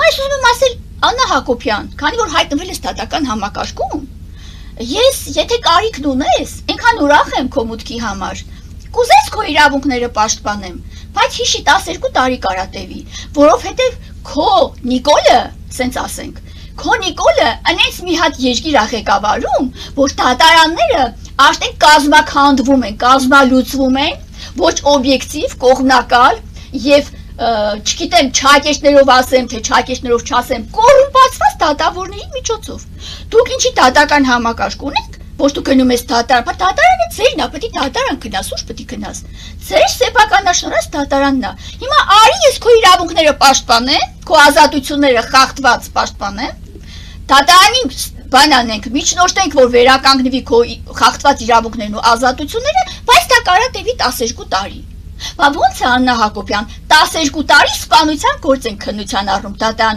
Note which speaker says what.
Speaker 1: ես ուզում եմ ասել Աննա Հակոբյան, քանի որ հայտնվել ես դատական համակարգում, ես եթե կարիքն ունես, այնքան ուրախ եմ քո մուտքի համար։ Կուզես քո իրավունքները պաշտպանեմ, բայց հիշի 12 տարի կարա տևի, որովհետև քո Նիկոլը, սենց ասենք, քո Նիկոլը այնպես մի հատ երկիր ա ղեկավարում, որ դատարանները արդեն կազմաքանդվում են, կազմալուծվում են, ոչ օբյեկտիվ, կողմնակալ եւ չգիտեմ, չհակեշներով ասեմ, թե չհակեշներով չասեմ, կոռումպացված դատավորների միջոցով։ Դուք ինչի դատական համակարգ ունեք, ոչ դու գնում ես դատարան, բայց դատարանը ձերն է, պետք է դատարան գնաս, ուշ պետք է գնաս։ Ձեր սեփականաշնորհած դատարանն է։ Հիմա արի ես քո իրավունքները պաշտպանեմ, քո ազատությունները խախտված պաշտպանեմ։ Դատարանին բան անենք, միջնորդենք, որ վերականգնվի քո խախտված իրավունքներն ու ազատությունները, բայց դա կարա տևի 12 տարի։ Բա ո՞նց է Աննա Հակոբյան, 12 տարի սպանության գործ են քննության առնում դատարան